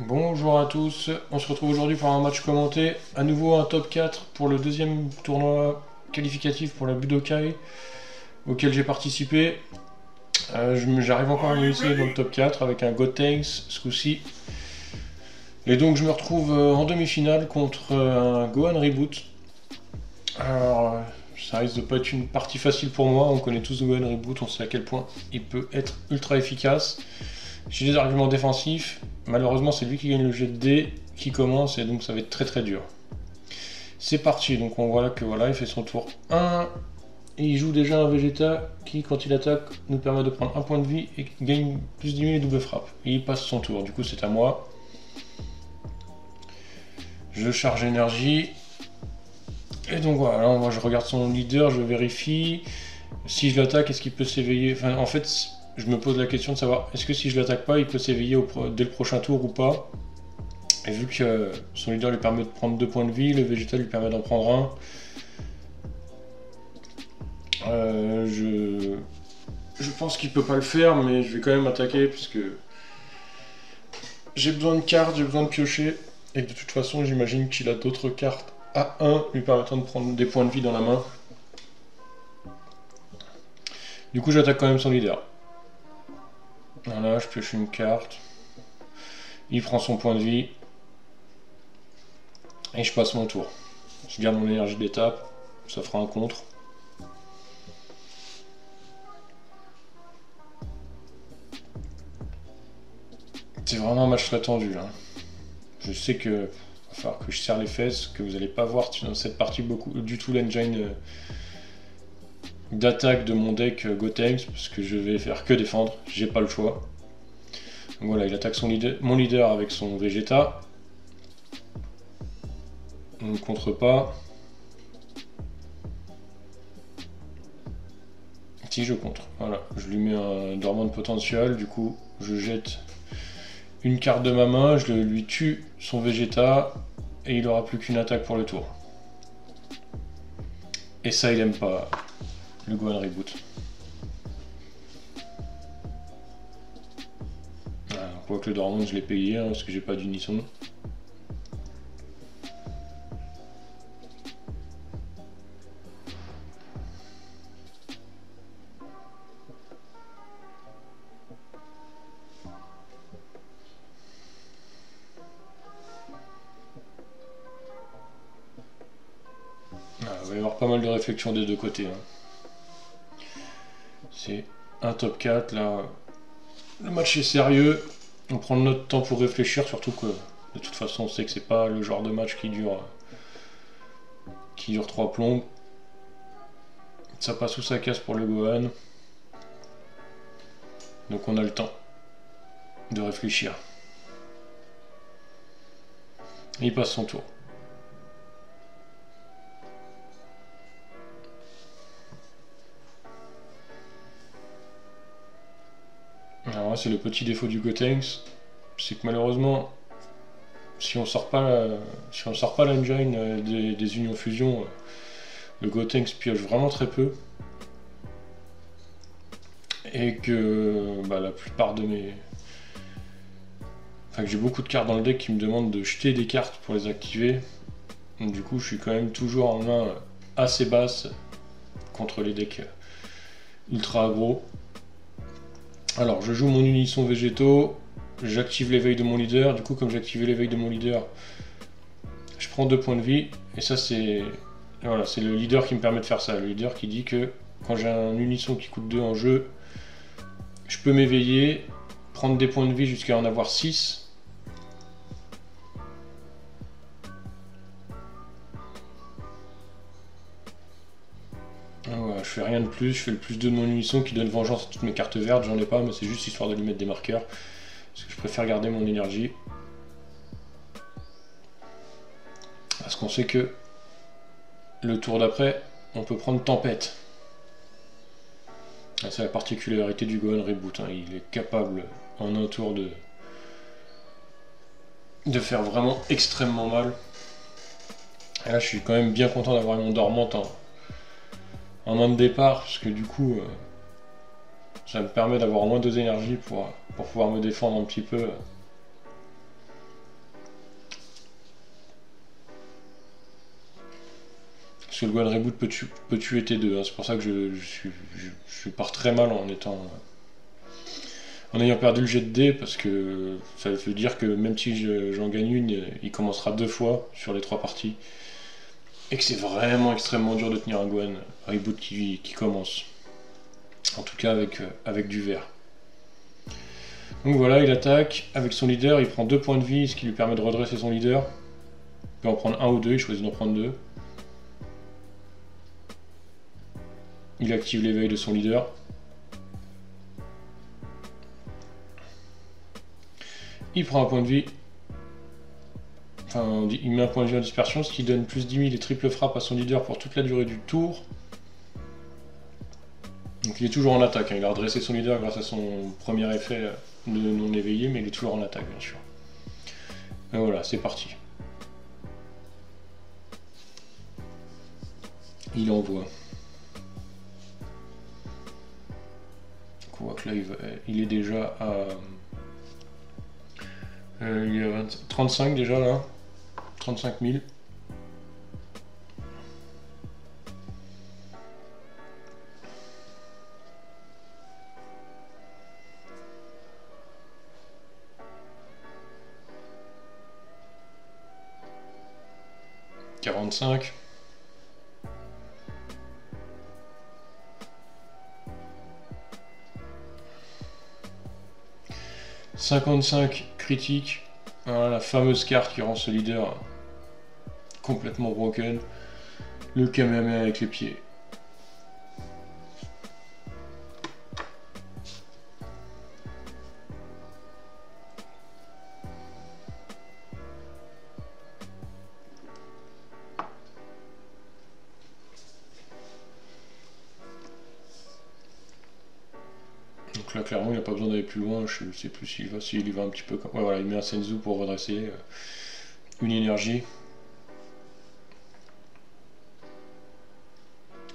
Bonjour à tous, on se retrouve aujourd'hui pour un match commenté, à nouveau un top 4 pour le deuxième tournoi qualificatif pour la Budokai auquel j'ai participé. J'arrive encore à me hisser dans le top 4 avec un Gotenks ce coup-ci. Et donc je me retrouve en demi-finale contre un Gohan Reboot. Alors ça risque de pas être une partie facile pour moi, on connaît tous Gohan Reboot, on sait à quel point il peut être ultra efficace. J'ai des arguments défensifs, malheureusement c'est lui qui gagne le jet de dés qui commence et donc ça va être très très dur. C'est parti, donc on voit là que voilà, il fait son tour 1 et il joue déjà un Vegeta qui quand il attaque nous permet de prendre un point de vie et gagne plus 10 000 et double frappe. Et il passe son tour, du coup c'est à moi. Je charge énergie. Et donc voilà, là, moi je regarde son leader, je vérifie. Si je l'attaque, est-ce qu'il peut s'éveiller? Enfin en fait, je me pose la question de savoir est-ce que si je l'attaque pas, il peut s'éveiller dès le prochain tour ou pas. Et vu que son leader lui permet de prendre 2 points de vie, le Vegeta lui permet d'en prendre un. Je pense qu'il peut pas le faire, mais je vais quand même attaquer puisque j'ai besoin de cartes, j'ai besoin de piocher. Et de toute façon, j'imagine qu'il a d'autres cartes à 1 lui permettant de prendre des points de vie dans la main. Du coup, j'attaque quand même son leader. Voilà, je pioche une carte. Il prend son point de vie. Et je passe mon tour. Je garde mon énergie d'étape. Ça fera un contre. C'est vraiment un match très tendu là. Je sais que va falloir que je serre les fesses, que vous n'allez pas voir dans cette partie du tout l'engine d'attaque de mon deck Gotenks, parce que je vais faire que défendre, j'ai pas le choix. Donc voilà, il attaque mon leader avec son Vegeta. On ne contre pas. Si je contre, voilà, je lui mets un dormant de potentiel, du coup je jette une carte de ma main, je lui tue son Vegeta et il aura plus qu'une attaque pour le tour. Et ça il aime pas le Gohan Reboot. Voilà, on voit que le Dormant je l'ai payé hein, parce que j'ai pas d'unisson. Il va y avoir pas mal de réflexions des deux côtés. Hein. C'est un top 4, là. Le match est sérieux. On prend notre temps pour réfléchir, surtout que de toute façon on sait que c'est pas le genre de match qui dure 3 plombes. Ça passe ou ça casse pour le Gohan. Donc on a le temps de réfléchir. Et il passe son tour. Alors là, c'est le petit défaut du Gotenks, c'est que malheureusement, si on sort pas l'engine des unions fusion, le Gotenks pioche vraiment très peu. Et que la plupart de mes... Enfin que j'ai beaucoup de cartes dans le deck qui me demandent de jeter des cartes pour les activer. Donc, du coup je suis quand même toujours en main assez basse contre les decks ultra aggro. Alors je joue mon unisson végétaux, j'active l'éveil de mon leader, du coup comme j'ai activé l'éveil de mon leader, je prends 2 points de vie, et ça c'est voilà, c'est le leader qui me permet de faire ça, le leader qui dit que quand j'ai un unisson qui coûte 2 en jeu, je peux m'éveiller, prendre des points de vie jusqu'à en avoir 6. Voilà, je fais rien de plus, je fais le plus 2 de mon unisson qui donne vengeance à toutes mes cartes vertes, j'en ai pas mais c'est juste histoire de lui mettre des marqueurs. Parce que je préfère garder mon énergie. Parce qu'on sait que le tour d'après, on peut prendre Tempête. C'est la particularité du Gohan Reboot, hein. Il est capable en un tour de faire vraiment extrêmement mal. Et là je suis quand même bien content d'avoir mon dormant en main de départ, parce que du coup ça me permet d'avoir au moins 2 énergies pour pouvoir me défendre un petit peu Parce que le Gohan Reboot peut tuer T2, hein. C'est pour ça que je pars très mal en ayant perdu le jet de dés, parce que ça veut dire que même si j'en gagne une, il commencera 2 fois sur les 3 parties. Et que c'est vraiment extrêmement dur de tenir un Gohan Reboot qui commence. En tout cas avec du vert. Donc voilà, il attaque avec son leader, il prend 2 points de vie, ce qui lui permet de redresser son leader. Il peut en prendre 1 ou 2, il choisit d'en prendre 2. Il active l'éveil de son leader. Il prend un point de vie. Enfin, il met un point de vie en dispersion, ce qui donne plus 10 000 et triple frappe à son leader pour toute la durée du tour. Donc il est toujours en attaque, hein. Il a redressé son leader grâce à son premier effet de non éveillé, mais il est toujours en attaque, bien sûr. Et voilà, c'est parti. Il envoie. Donc on voit que là, il est déjà à... il est à 35 déjà, là. 35 000. « 45. 55 critique. Voilà, la fameuse carte qui rend ce leader complètement broken. Le Kamehameha avec les pieds. Donc là, clairement, il n'a pas besoin d'aller plus loin. Je ne sais plus s'il y va un petit peu comme... Ouais, voilà, il met un Senzu pour redresser une énergie.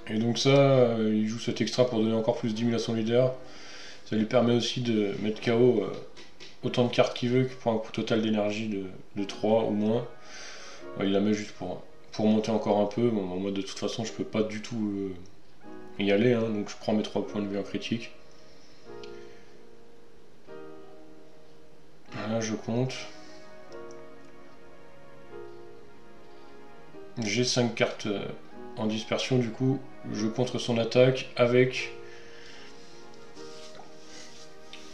Et donc ça, il joue cet extra pour donner encore plus 10 000 à son leader. Ça lui permet aussi de mettre KO autant de cartes qu'il veut pour un coût total d'énergie de 3 ou moins. Ouais, il la met juste pour monter encore un peu. Bon, moi, de toute façon, je peux pas du tout y aller, hein, donc je prends mes 3 points de vue en critique. Là, je compte. J'ai 5 cartes en dispersion, du coup, je contre son attaque avec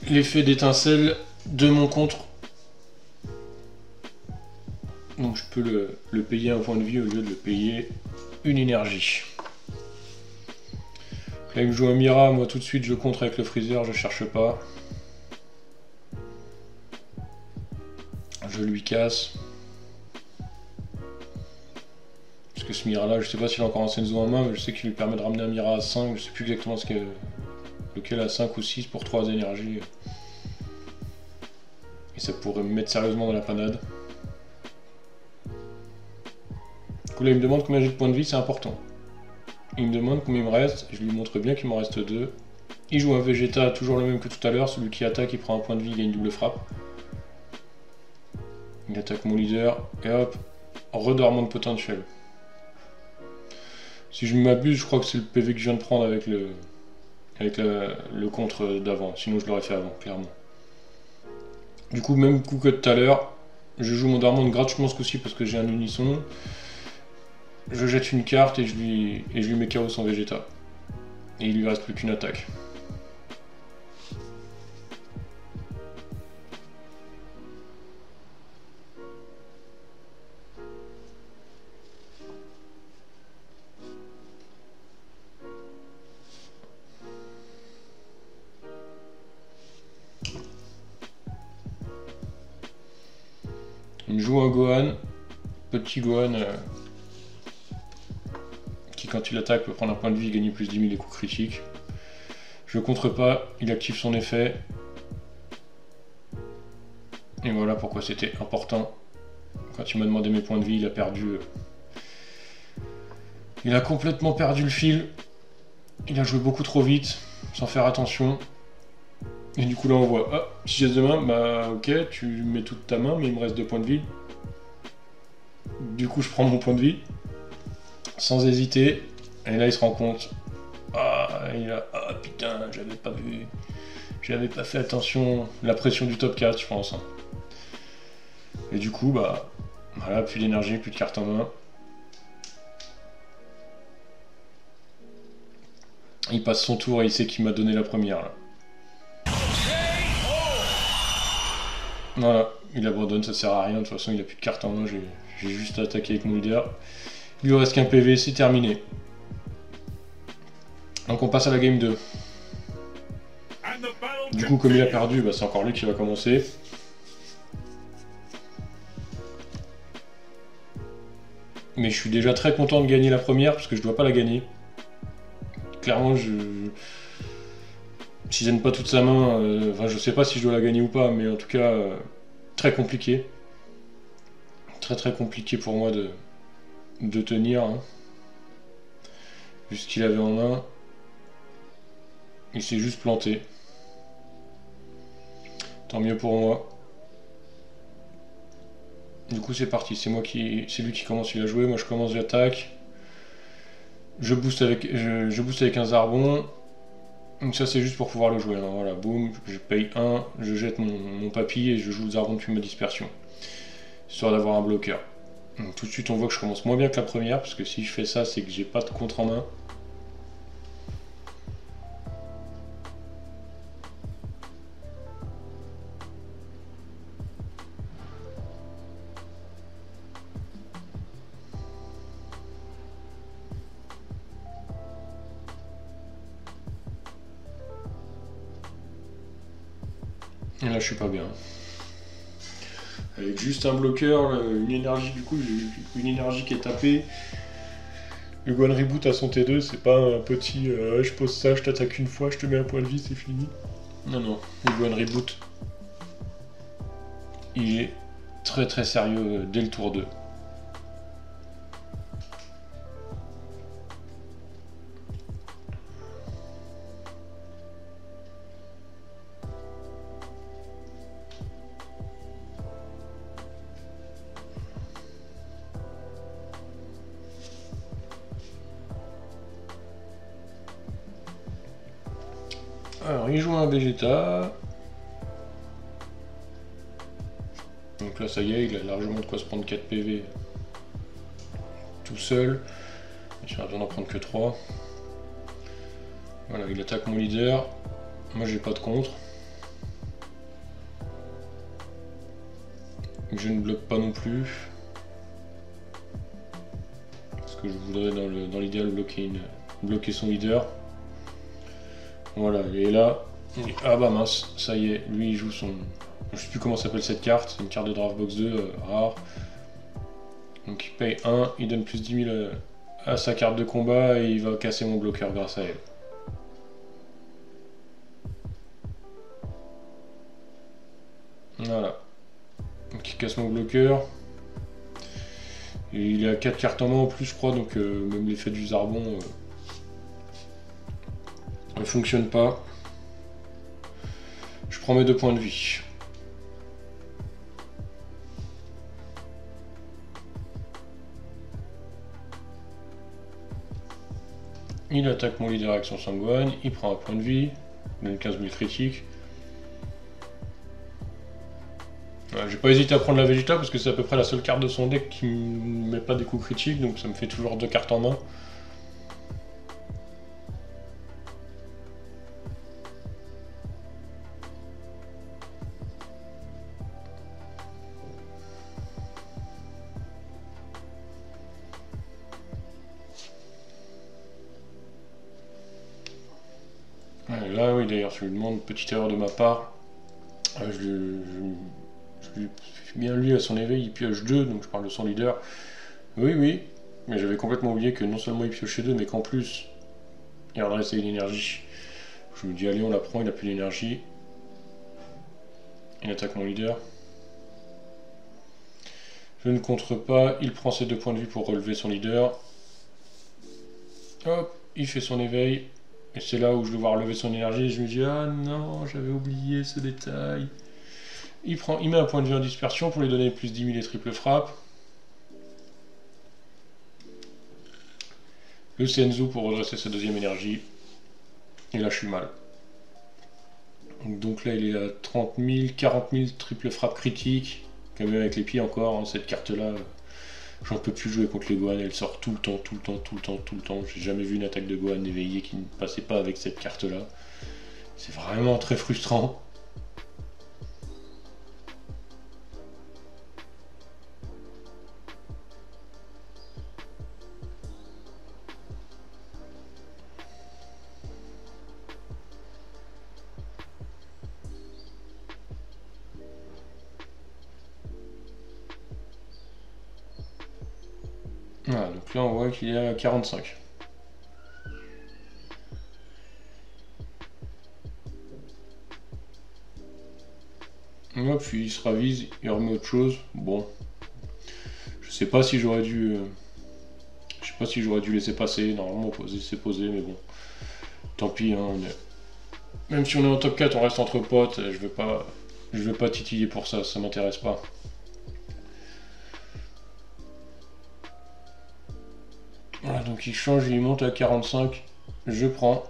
l'effet d'étincelle de mon contre. Donc je peux le payer un point de vie au lieu de le payer une énergie. Là, il me joue un Mira, moi tout de suite je contre avec le Freezer, je cherche pas. Je lui casse. Parce que ce Mira là, je sais pas s'il a encore un Senzu en main, mais je sais qu'il lui permet de ramener un Mira à 5, je sais plus exactement lequel à 5 ou 6 pour 3 énergies. Et ça pourrait me mettre sérieusement dans la panade. Du coup là il me demande combien j'ai de points de vie, c'est important. Il me demande combien il me reste, je lui montre bien qu'il m'en reste 2. Il joue un Vegeta, toujours le même que tout à l'heure, celui qui attaque, il prend un point de vie, il gagne double frappe. Il attaque mon leader, et hop, redormant de potentiel. Si je m'abuse, je crois que c'est le PV que je viens de prendre avec le contre d'avant, sinon je l'aurais fait avant, clairement. Du coup, même coup que tout à l'heure, je joue mon Dormant gratuitement ce coup-ci parce que j'ai un unisson. Je jette une carte et je lui mets KO son Vegeta. Et il lui reste plus qu'une attaque. Il me joue un Gohan, petit Gohan, qui quand il attaque peut prendre un point de vie et gagner plus 10 000 les coups critiques. Je contre pas, il active son effet. Et voilà pourquoi c'était important. Quand il m'a demandé mes points de vie, il a perdu... il a complètement perdu le fil. Il a joué beaucoup trop vite, sans faire attention. Et du coup là on voit, ah, si j'ai de main, bah ok, tu mets toute ta main, mais il me reste 2 points de vie. Du coup je prends mon point de vie. sans hésiter. Et là il se rend compte. Ah putain, j'avais pas vu. J'avais pas fait attention. La pression du top 4, je pense. Et du coup, bah voilà, plus d'énergie, plus de cartes en main. Il passe son tour et il sait qu'il m'a donné la première là. Voilà, il abandonne, ça sert à rien, de toute façon il a plus de cartes en main, j'ai juste attaqué avec mon leader. Il lui reste qu'un PV, c'est terminé. Donc on passe à la game 2. Du coup comme il a perdu, bah, c'est encore lui qui va commencer. Mais je suis déjà très content de gagner la première parce que je dois pas la gagner. Clairement si je n'aime pas toute sa main, enfin je sais pas si je dois la gagner ou pas, mais en tout cas très compliqué. Très compliqué pour moi de tenir. Hein. Vu ce qu'il avait en main. Il s'est juste planté. Tant mieux pour moi. Du coup c'est parti, c'est lui qui commence, il a joué, moi je commence, j'attaque. Je booste avec un Zarbon. Donc ça c'est juste pour pouvoir le jouer. Alors, voilà, boum, je paye 1, je jette mon papy et je joue le Zarbon depuis ma dispersion. Histoire d'avoir un bloqueur. Donc tout de suite on voit que je commence moins bien que la première, parce que si je fais ça c'est que j'ai pas de contre en main. Et là je suis pas bien. Avec juste un bloqueur, une énergie du coup, une énergie qui est tapée. Le Gohan Reboot à son T2, c'est pas un petit je pose ça, je t'attaque une fois, je te mets un point de vie, c'est fini. Non, le Gohan Reboot, il est très sérieux dès le tour 2. Alors il joue un Vegeta. Donc là ça y est, il a largement de quoi se prendre 4 PV tout seul. Il a besoin d'en prendre que 3. Voilà, il attaque mon leader. Moi j'ai pas de contre. Je ne bloque pas non plus. Parce que je voudrais dans l'idéal bloquer son leader. Voilà, et là, ah bah mince, ça y est, lui il joue son... Je sais plus comment s'appelle cette carte, c'est une carte de Draft Box 2, rare. Donc il paye 1, il donne plus 10 000 à sa carte de combat et il va casser mon bloqueur grâce à elle. Voilà. Donc il casse mon bloqueur. Et il a 4 cartes en main en plus je crois, donc même l'effet du Zarbon ne fonctionne pas. Je prends mes 2 points de vie. Il attaque mon leader avec son Sangwan, il prend un point de vie, il donne 15 000 critiques. J'ai pas hésité à prendre la Vegeta parce que c'est à peu près la seule carte de son deck qui ne met pas des coups critiques, donc ça me fait toujours 2 cartes en main. Là oui d'ailleurs je lui demande, petite erreur de ma part, je lui fais bien lui à son éveil, il pioche 2, donc je parle de son leader. Oui, mais j'avais complètement oublié que non seulement il piochait 2, mais qu'en plus il redressait une énergie. Je me dis allez on la prend, il a plus d'énergie. Il attaque mon leader. Je ne contre pas, il prend ses 2 points de vie pour relever son leader. Hop, il fait son éveil. Et c'est là où je vais voir relever son énergie et je me dis ah non, j'avais oublié ce détail. Il met un point de vie en dispersion pour lui donner plus 10 000 et triple frappe. le Senzu pour redresser sa deuxième énergie. Et là je suis mal. Donc là il est à 30 000, 40 000, triple frappe critique. Quand même avec les pieds encore, hein, cette carte là, j'en peux plus jouer contre les Gohan, elle sort tout le temps, tout le temps, tout le temps, tout le temps. J'ai jamais vu une attaque de Gohan éveillée qui ne passait pas avec cette carte là. C'est vraiment très frustrant. Voilà, donc là on voit qu'il est à 45. Hop, puis il se ravise, il remet autre chose. Bon, je sais pas si j'aurais dû, je sais pas si j'aurais dû laisser passer. Normalement, c'est posé, mais bon, tant pis. Hein, même si on est en top 4, on reste entre potes. Je vais pas titiller pour ça, ça m'intéresse pas. Voilà, donc il change, il monte à 45. Je prends.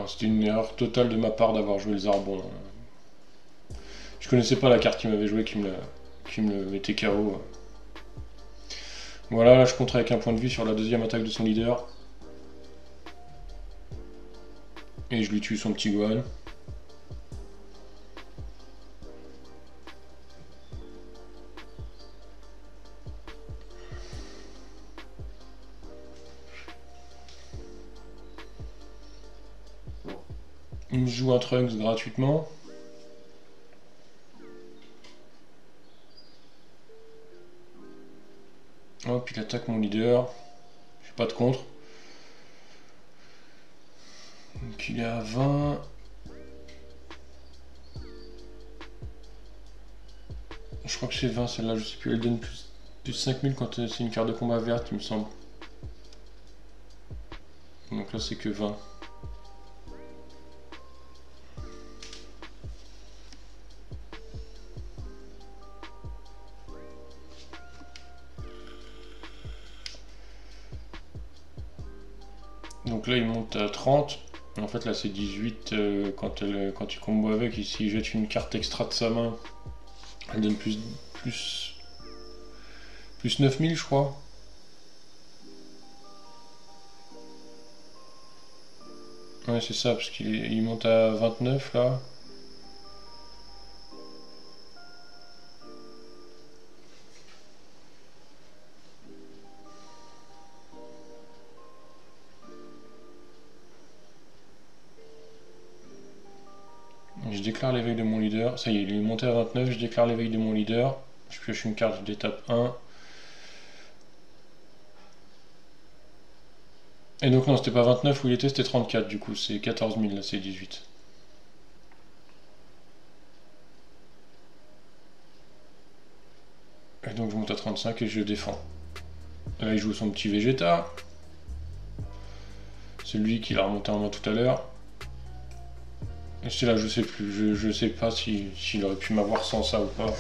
C'était une erreur totale de ma part d'avoir joué le Zarbon. Je connaissais pas la carte qui m'avait joué, qui me le mettait KO. Voilà, là je contre avec un point de vue sur la deuxième attaque de son leader. Et je lui tue son petit Gohan. Il me joue un Trunks gratuitement. Hop, il attaque mon leader. J'ai pas de contre. Donc il est à 20. Je crois que c'est 20 celle-là, je sais plus. Elle donne plus 5000 quand c'est une carte de combat verte, il me semble. Donc là c'est que 20. Donc là il monte à 30. En fait là c'est 18 quand il combo avec. Ici il jette une carte extra de sa main. Elle donne plus 9000 je crois. Ouais c'est ça parce qu'il monte à 29 là. Je déclare l'éveil de mon leader. Ça y est, il est monté à 29. Je déclare l'éveil de mon leader. Je pioche une carte d'étape 1. Et donc non, c'était pas 29 où il était, c'était 34 du coup. C'est 14 000, là c'est 18. Et donc je monte à 35 et je défends. Là il joue son petit Vegeta. C'est lui qui l'a remonté en main tout à l'heure. Et c'est là, je sais plus. Je sais pas s'il aurait pu m'avoir sans ça ou pas.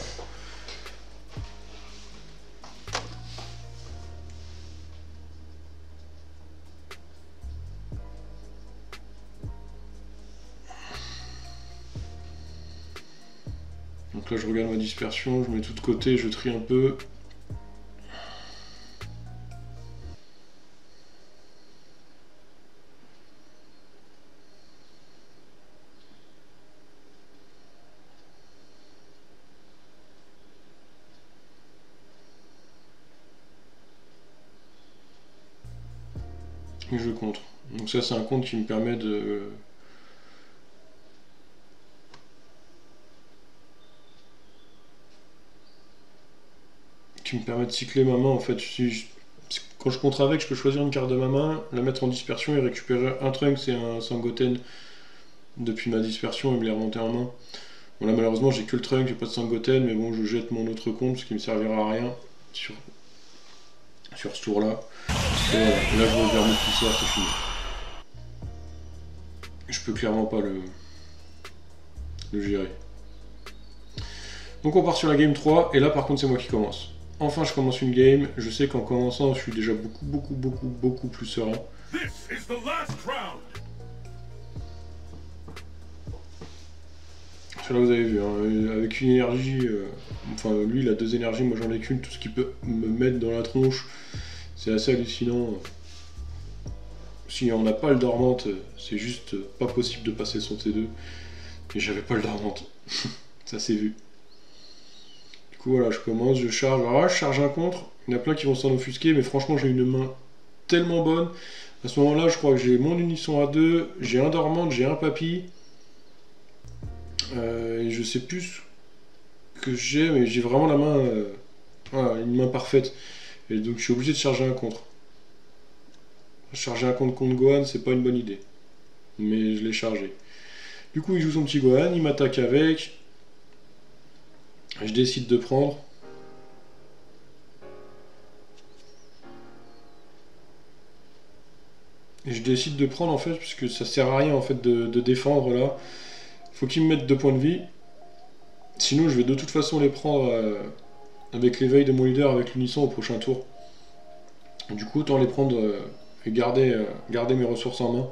Donc là je regarde ma dispersion, je mets tout de côté, je trie un peu. Et je contre. Donc ça c'est un compte qui me permet de... cycler ma main en fait. Quand je contre avec, je peux choisir une carte de ma main, la mettre en dispersion et récupérer un Trunks et un Sangoten depuis ma dispersion et me les remonter en main. Bon là malheureusement j'ai que le Trunks, j'ai pas de Sangoten, mais bon je jette mon autre compte, ce qui me servira à rien sur ce tour là. Et voilà, et là je vais vers mon pousseur, c'est fini. Je peux clairement pas le gérer. Donc on part sur la game 3, et là par contre c'est moi qui commence. Enfin je commence une game, je sais qu'en commençant je suis déjà beaucoup plus serein. Là vous avez vu, hein, avec une énergie, enfin lui il a 2 énergies, moi j'en ai qu'une, tout ce qui peut me mettre dans la tronche, c'est assez hallucinant. Si on n'a pas le dormante, c'est juste pas possible de passer son T2, et j'avais pas le dormante, ça s'est vu. Du coup voilà, je commence, je charge, alors là je charge un contre, il y en a plein qui vont s'en offusquer, mais franchement j'ai une main tellement bonne. À ce moment-là, je crois que j'ai mon unisson à 2, j'ai un dormante, j'ai un papy. Et je sais plus ce que j'ai, mais j'ai vraiment la main, voilà, une main parfaite. Et donc je suis obligé de charger un contre. Charger un contre Gohan, c'est pas une bonne idée. Mais je l'ai chargé. Du coup, il joue son petit Gohan, il m'attaque avec. Je décide de prendre. Et je décide de prendre en fait, puisque ça sert à rien en fait de défendre là. Faut qu'il me mette 2 points de vie. Sinon, je vais de toute façon les prendre avec l'éveil de mon leader, avec l'unisson au prochain tour. Du coup, autant les prendre et garder mes ressources en main.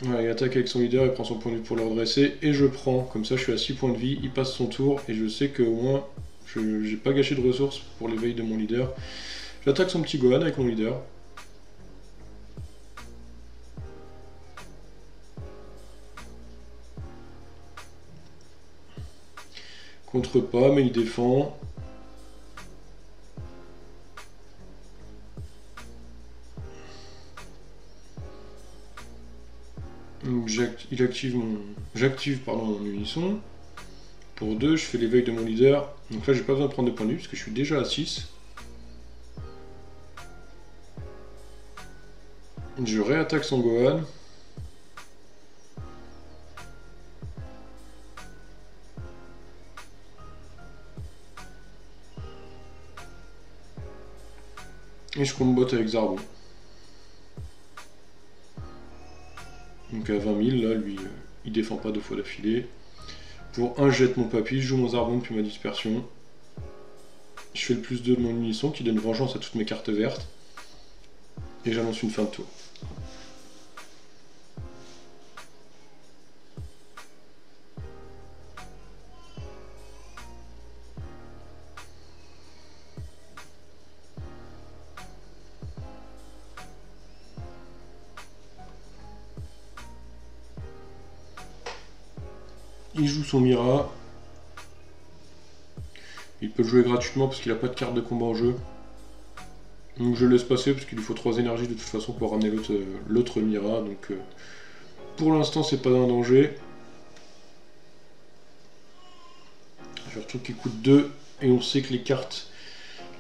Voilà, il attaque avec son leader, il prend son point de vie pour le redresser, et je prends. Comme ça, je suis à 6 points de vie, il passe son tour, et je sais qu'au moins, je n'ai pas gâché de ressources pour l'éveil de mon leader. J'attaque son petit Gohan avec mon leader. Contre pas, mais il défend. J'active mon unisson. Pour 2, je fais l'éveil de mon leader. Donc là, j'ai pas besoin de prendre de points de vie, parce que je suis déjà à 6. Je réattaque son Gohan. Et je combo avec Zarbon. Donc à 20 000, là, lui, il défend pas 2 fois d'affilée. Pour 1, je jette mon papy, je joue mon Zarbon depuis ma dispersion. Je fais le plus 2 de mon unisson qui donne vengeance à toutes mes cartes vertes. Et j'annonce une fin de tour. Il joue son Mira. Il peut le jouer gratuitement parce qu'il n'a pas de carte de combat en jeu. Donc je le laisse passer parce qu'il lui faut 3 énergies de toute façon pour ramener l'autre Mira. Donc pour l'instant c'est pas un danger. Surtout qu'il coûte 2. Et on sait que les cartes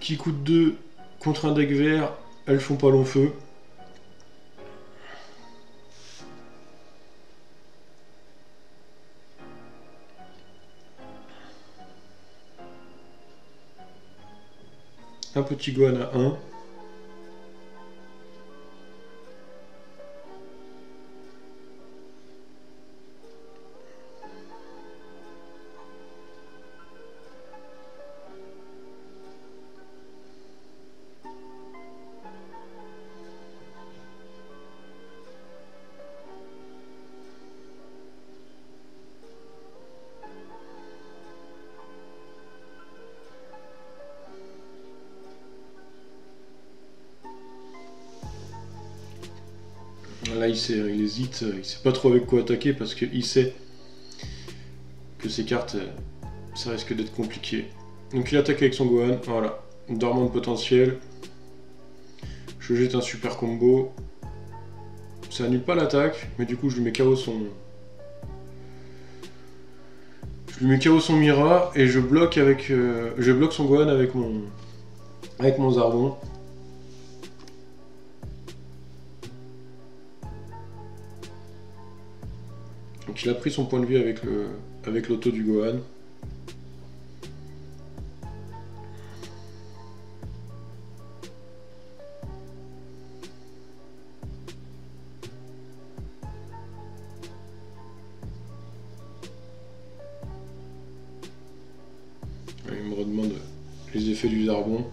qui coûtent 2 contre un deck vert, elles font pas long feu. Un petit Gohan à 1. Là il hésite, il sait pas trop avec quoi attaquer parce qu'il sait que ces cartes, ça risque d'être compliqué. Donc il attaque avec son Gohan, voilà, dormant de potentiel. Je jette un super combo. Ça annule pas l'attaque, mais du coup je lui mets KO son... Je lui mets KO son Mira et je bloque son Gohan avec mon Zarbon. Donc il a pris son point de vie avec l'auto du Gohan. l'effet du Zarbon.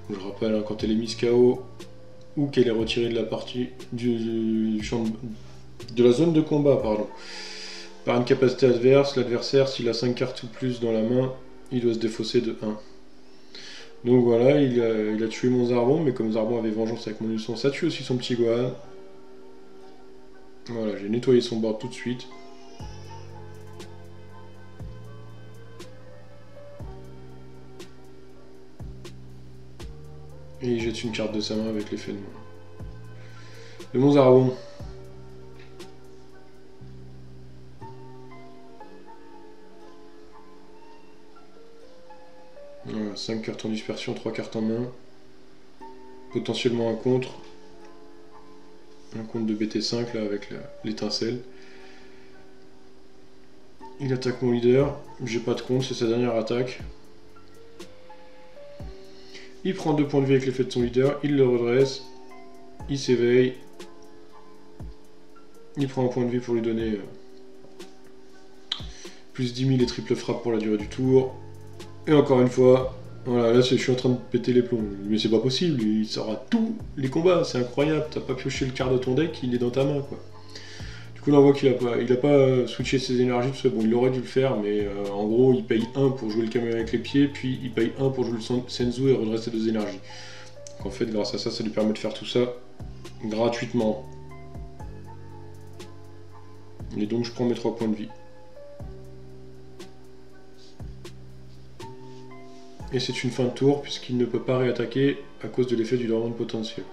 Je rappelle, hein, quand elle est mise KO ou qu'elle est retirée de la partie du champ de la zone de combat, pardon, par une capacité adverse, l'adversaire, s'il a 5 cartes ou plus dans la main, il doit se défausser de 1. Donc voilà, il a tué mon Zarbon, mais comme Zarbon avait vengeance avec mon Ulson, ça tue aussi son petit Gohan. Voilà, j'ai nettoyé son board tout de suite. Et il jette une carte de sa main avec l'effet de mon Zarbon. Voilà, 5 cartes en dispersion, 3 cartes en main. Potentiellement un contre. Un contre de BT5 là avec l'étincelle. Il attaque mon leader. J'ai pas de contre, c'est sa dernière attaque. Il prend 2 points de vie avec l'effet de son leader. Il le redresse. Il s'éveille. Il prend un point de vie pour lui donner plus 10 000 et triple frappe pour la durée du tour. Et encore une fois, voilà, là je suis en train de péter les plombs. Mais c'est pas possible, il sort à tous les combats, c'est incroyable. T'as pas pioché le quart de ton deck, il est dans ta main quoi. Du coup là on voit qu'il a pas switché ses énergies, tout ça. Bon, il aurait dû le faire, mais en gros il paye 1 pour jouer le Kame avec les pieds, puis il paye 1 pour jouer le Senzu et redresser 2 énergies. Donc en fait grâce à ça, ça lui permet de faire tout ça gratuitement. Et donc je prends mes 3 points de vie. Et c'est une fin de tour puisqu'il ne peut pas réattaquer à cause de l'effet du dormant de potentiel.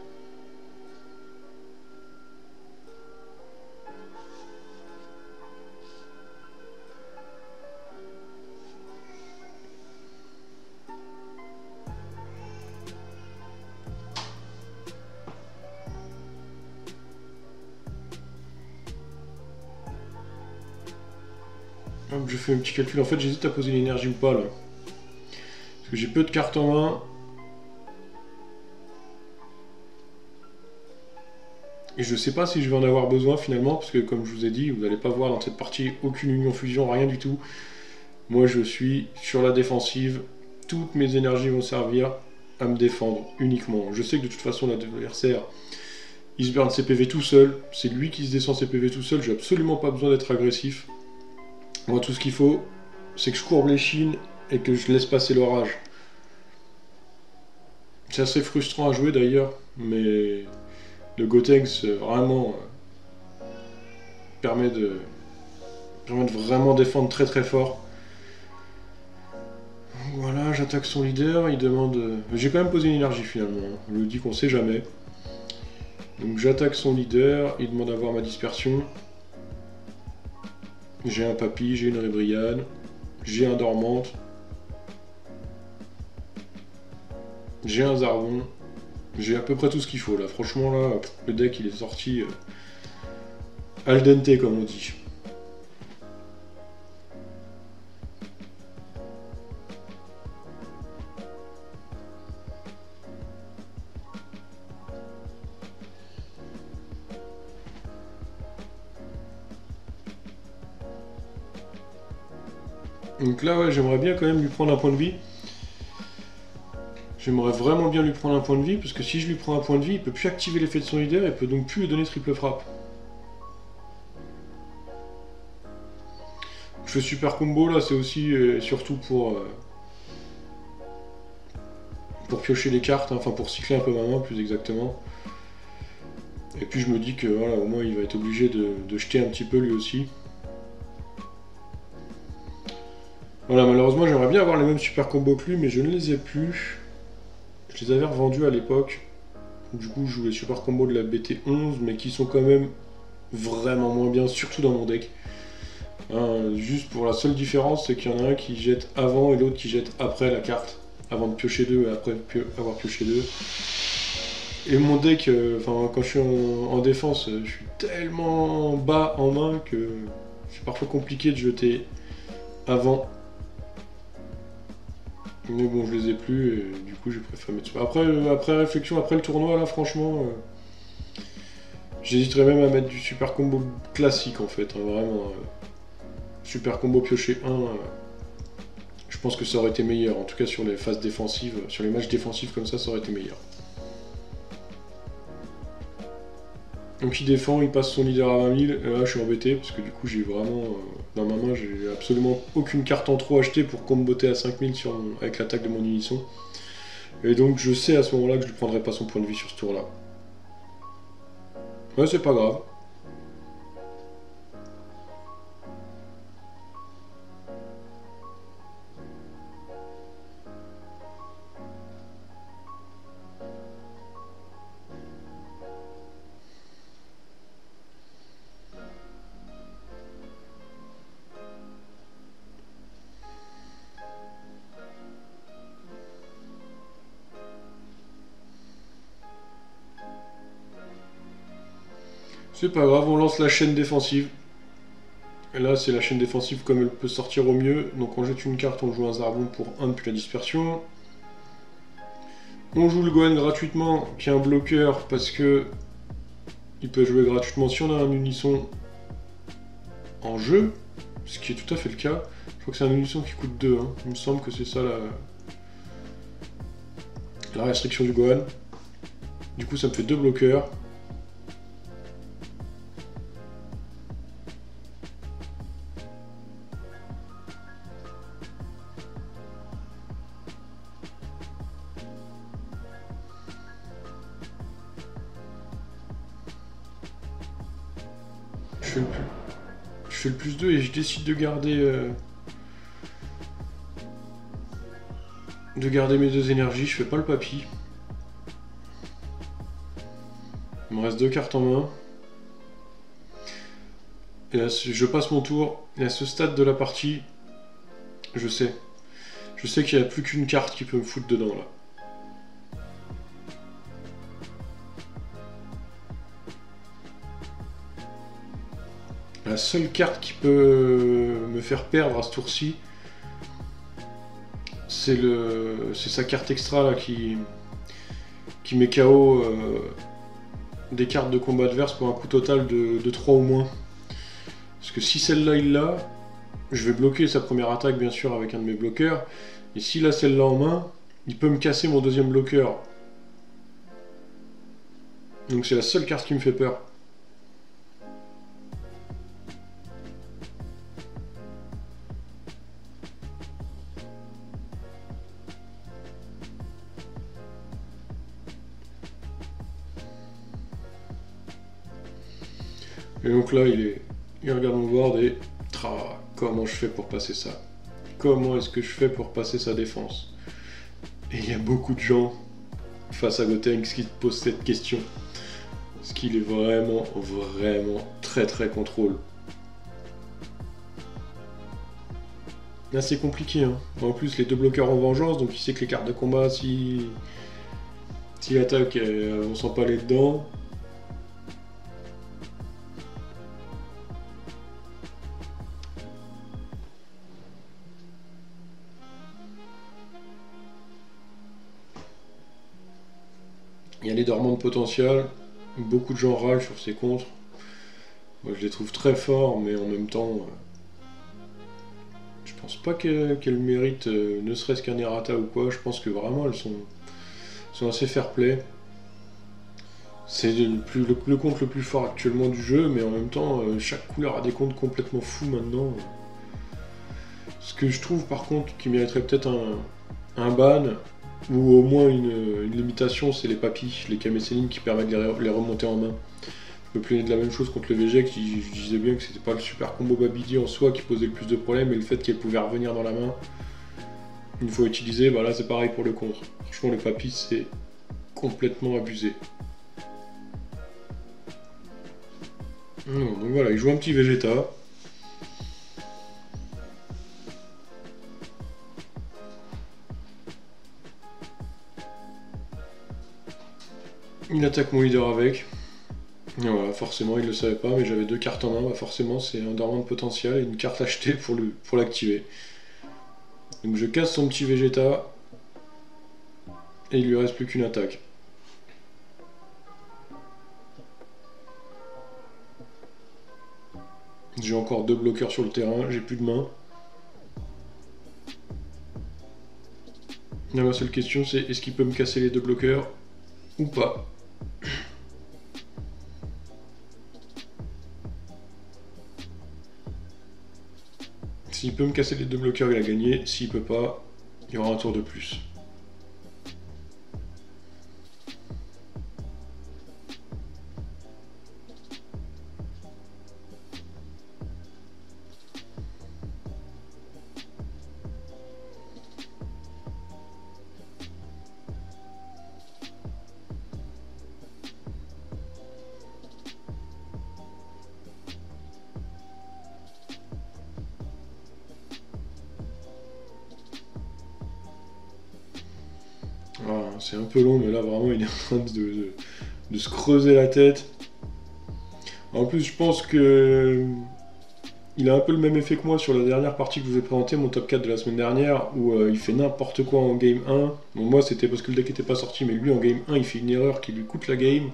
Donc je fais un petit calcul, en fait j'hésite à poser l'énergie ou pas là. Parce que j'ai peu de cartes en main. Et je sais pas si je vais en avoir besoin finalement, parce que comme je vous ai dit, vous n'allez pas voir dans cette partie aucune union fusion, rien du tout. Moi je suis sur la défensive, toutes mes énergies vont servir à me défendre uniquement. Je sais que de toute façon l'adversaire, il se burn ses PV tout seul, c'est lui qui se descend ses PV tout seul, j'ai absolument pas besoin d'être agressif. Moi tout ce qu'il faut, c'est que je courbe les chines et que je laisse passer l'orage. C'est assez frustrant à jouer d'ailleurs, mais le Gotenks vraiment permet de vraiment défendre très très fort. Voilà, j'attaque son leader, il demande... J'ai quand même posé une énergie finalement, on lui dit qu'on sait jamais. Donc j'attaque son leader, il demande à voir ma dispersion. J'ai un papy, j'ai une Rébriane, j'ai un dormante. J'ai un Zarbon. J'ai à peu près tout ce qu'il faut là. Franchement là, le deck il est sorti al dente comme on dit. Donc là ouais, j'aimerais bien quand même lui prendre un point de vie. J'aimerais vraiment bien lui prendre un point de vie, parce que si je lui prends un point de vie, il peut plus activer l'effet de son leader, et peut donc plus lui donner triple frappe. Je fais super combo là, c'est aussi surtout pour piocher les cartes, hein, enfin pour cycler un peu ma main plus exactement. Et puis je me dis que voilà, au moins il va être obligé de jeter un petit peu lui aussi. Voilà, malheureusement j'aimerais bien avoir les mêmes super combos que lui, mais je ne les ai plus. Je les avais revendus à l'époque. Du coup, je joue les super combos de la BT11, mais qui sont quand même vraiment moins bien, surtout dans mon deck. Hein, juste pour la seule différence, c'est qu'il y en a un qui jette avant et l'autre qui jette après la carte. Avant de piocher 2 et après avoir pioché 2. Et mon deck, quand je suis en défense, je suis tellement bas en main que c'est parfois compliqué de jeter avant. Mais bon, je les ai plus et du coup j'ai préféré mettre ça. Après réflexion, après le tournoi là, franchement, j'hésiterais même à mettre du super combo classique en fait, hein, vraiment. Super combo pioché 1, Je pense que ça aurait été meilleur. En tout cas sur les phases défensives, sur les matchs défensifs comme ça aurait été meilleur. Donc il défend, il passe son leader à 20 000, et là je suis embêté parce que du coup j'ai vraiment, dans ma main j'ai absolument aucune carte en trop achetée pour comboter à 5 000 avec l'attaque de mon unisson. Et donc je sais à ce moment là que je ne lui prendrai pas son point de vie sur ce tour là. Ouais, c'est pas grave. C'est pas grave, on lance la chaîne défensive. Et là, c'est la chaîne défensive comme elle peut sortir au mieux. Donc on jette une carte, on joue un Zarbon pour 1 depuis la dispersion. On joue le Gohan gratuitement, qui est un bloqueur, parce que il peut jouer gratuitement si on a un unisson en jeu, ce qui est tout à fait le cas. Je crois que c'est un unisson qui coûte 2, hein. Il me semble que c'est ça la restriction du Gohan. Du coup, ça me fait 2 bloqueurs. Je fais le plus 2 et je décide de garder mes 2 énergies. Je fais pas le papy. Il me reste 2 cartes en main. Et là, je passe mon tour. Et à ce stade de la partie, je sais qu'il n'y a plus qu'une carte qui peut me foutre dedans là. La seule carte qui peut me faire perdre à ce tour-ci, c'est sa carte extra là qui met KO des cartes de combat adverse pour un coût total de 3 ou moins. Parce que si celle-là il l'a, je vais bloquer sa première attaque bien sûr avec un de mes bloqueurs. Et s'il a celle-là en main, il peut me casser mon deuxième bloqueur. Donc c'est la seule carte qui me fait peur. Et donc là, il regarde mon board et... comment je fais pour passer ça? Comment est-ce que je fais pour passer sa défense? Et il y a beaucoup de gens face à Gotenks qui se posent cette question. Parce qu'il est vraiment, vraiment très très contrôle. Là c'est compliqué, hein. En plus les 2 bloqueurs en vengeance, donc il sait que les cartes de combat, s'il attaque, on sent pas les dedans. Il y a les dormants de potentiel, beaucoup de gens râlent sur ces contres. Moi je les trouve très forts, mais en même temps, je pense pas qu'elles méritent ne serait-ce qu'un errata ou quoi. Je pense que vraiment elles sont assez fair-play. C'est le compte le plus fort actuellement du jeu, mais en même temps, chaque couleur a des comptes complètement fous maintenant. Ce que je trouve par contre qui mériterait peut-être un ban, ou au moins une limitation, c'est les papis, les Kamecéline qui permettent de les remonter en main. Je me plaignais de la même chose contre le VG, qui je disais bien que c'était pas le super combo Babidi en soi qui posait le plus de problèmes, mais le fait qu'elle pouvait revenir dans la main une fois utilisée, bah là c'est pareil pour le contre. Franchement les papis c'est complètement abusé. Donc voilà, il joue un petit Vegeta. Il attaque mon leader avec. Et voilà, forcément il le savait pas, mais j'avais 2 cartes en main, bah forcément c'est un dormant de potentiel et une carte achetée pour l'activer. Donc je casse son petit Vegeta et il lui reste plus qu'une attaque. J'ai encore 2 bloqueurs sur le terrain, j'ai plus de main. Là, ma seule question c'est est-ce qu'il peut me casser les deux bloqueurs ou pas. S'il peut me casser les deux bloqueurs, il a gagné. S'il peut pas, il y aura un tour de plus. Ah, c'est un peu long, mais là vraiment il est en train de se creuser la tête. En plus, je pense que il a un peu le même effet que moi sur la dernière partie que je vous ai présenté, mon top 4 de la semaine dernière, où il fait n'importe quoi en game 1. Bon, moi c'était parce que le deck était pas sorti, mais lui en game 1 il fait une erreur qui lui coûte la game,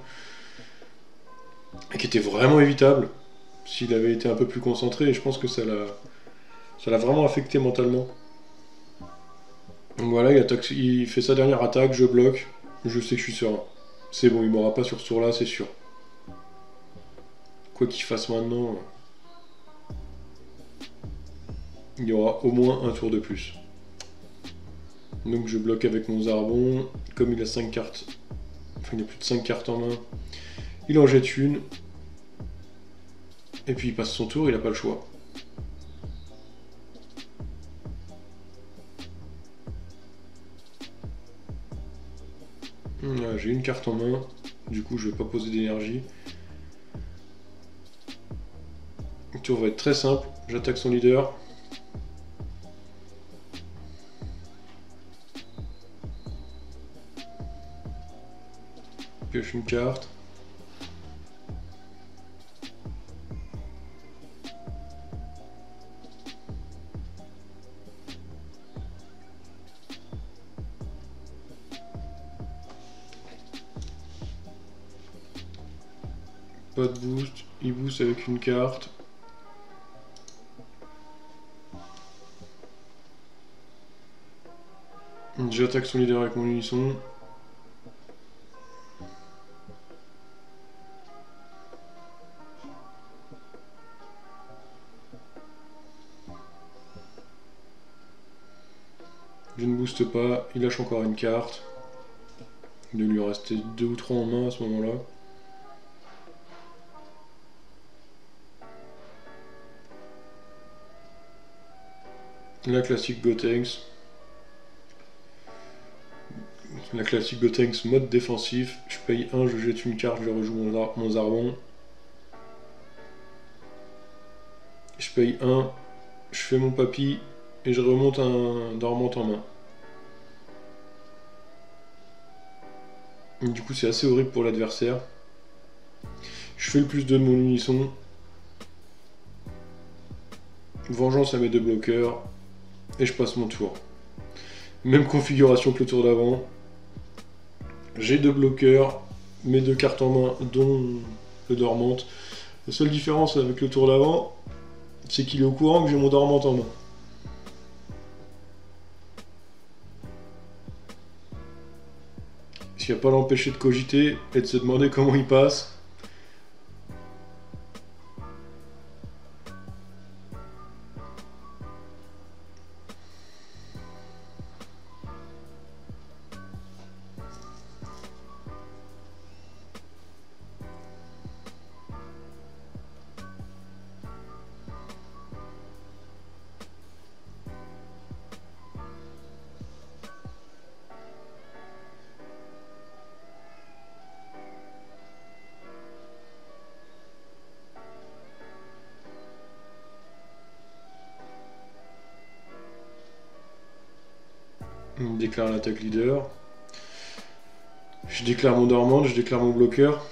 et qui était vraiment évitable s'il avait été un peu plus concentré, et je pense que ça l'a vraiment affecté mentalement. Donc voilà, il fait sa dernière attaque, je bloque, je sais que je suis serein. C'est bon, il m'aura pas sur ce tour là, c'est sûr. Quoi qu'il fasse maintenant, il y aura au moins un tour de plus. Donc je bloque avec mon Zarbon, comme il a 5 cartes, enfin il a plus de 5 cartes en main, il en jette une, et puis il passe son tour, il n'a pas le choix. J'ai une carte en main, du coup je vais pas poser d'énergie. Le tour va être très simple, j'attaque son leader. Pioche une carte. Pas de boost, il booste avec une carte. J'attaque son leader avec mon unisson. Je ne booste pas, il lâche encore une carte. Il doit lui en rester 2 ou 3 en main à ce moment-là. La classique Gotenks. La classique Gotenks mode défensif. Je paye 1, je jette une carte, je rejoue mon Zarbon. Je paye 1, je fais mon papy et je remonte un dormante en main. Du coup c'est assez horrible pour l'adversaire. Je fais le plus 2 de mon unisson. Vengeance à mes deux bloqueurs. Et je passe mon tour. Même configuration que le tour d'avant. J'ai 2 bloqueurs, mes 2 cartes en main, dont le dormante. La seule différence avec le tour d'avant, c'est qu'il est au courant que j'ai mon dormante en main. Ce qui va pas l'empêcher de cogiter et de se demander comment il passe. Il déclare l'attaque leader. Je déclare mon dormant, je déclare mon bloqueur.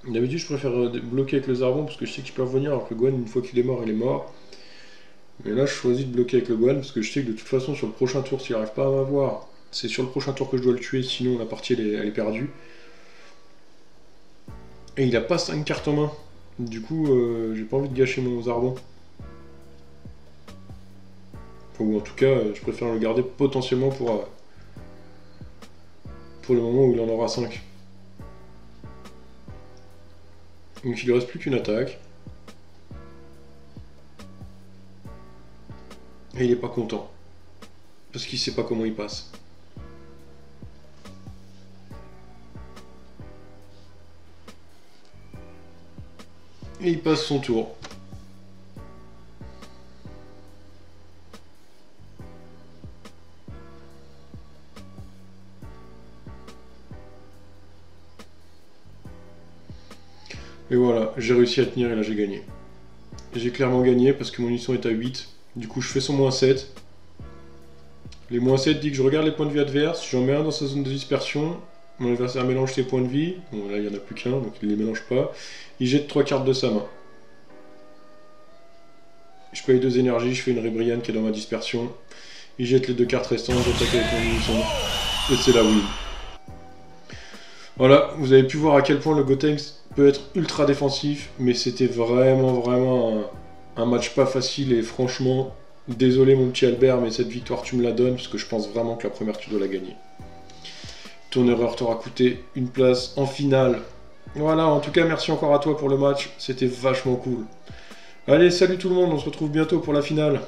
D'habitude, je préfère bloquer avec le Zarbon parce que je sais qu'il peut revenir alors que le Gwen, une fois qu'il est mort, il est mort. Mais là, je choisis de bloquer avec le Gohan parce que je sais que de toute façon, sur le prochain tour, s'il n'arrive pas à m'avoir, c'est sur le prochain tour que je dois le tuer, sinon la partie elle est perdue. Et il a pas 5 cartes en main. Du coup, j'ai pas envie de gâcher mon Zarbon. Ou en tout cas, je préfère le garder potentiellement pour le moment où il en aura 5. Donc il lui reste plus qu'une attaque. Et il est pas content. Parce qu'il sait pas comment il passe. Et il passe son tour. Et voilà, j'ai réussi à tenir et là j'ai gagné. J'ai clairement gagné parce que mon munition est à 8. Du coup je fais son moins 7. Les moins 7 dit que je regarde les points de vie adverses, j'en mets un dans sa zone de dispersion. Mon adversaire mélange ses points de vie. Bon là il n'y en a plus qu'un donc il les mélange pas. Il jette 3 cartes de sa main. Je paye 2 énergies, je fais une Rébriane qui est dans ma dispersion. Il jette les 2 cartes restantes, j'attaque avec mon munition. Et c'est la win. Voilà, vous avez pu voir à quel point le Gotenks peut être ultra défensif, mais c'était vraiment un match pas facile et franchement, désolé mon petit Albert, mais cette victoire tu me la donnes parce que je pense vraiment que la première tu dois la gagner. Ton erreur t'aura coûté une place en finale. Voilà, en tout cas merci encore à toi pour le match, c'était vachement cool. Allez, salut tout le monde, on se retrouve bientôt pour la finale.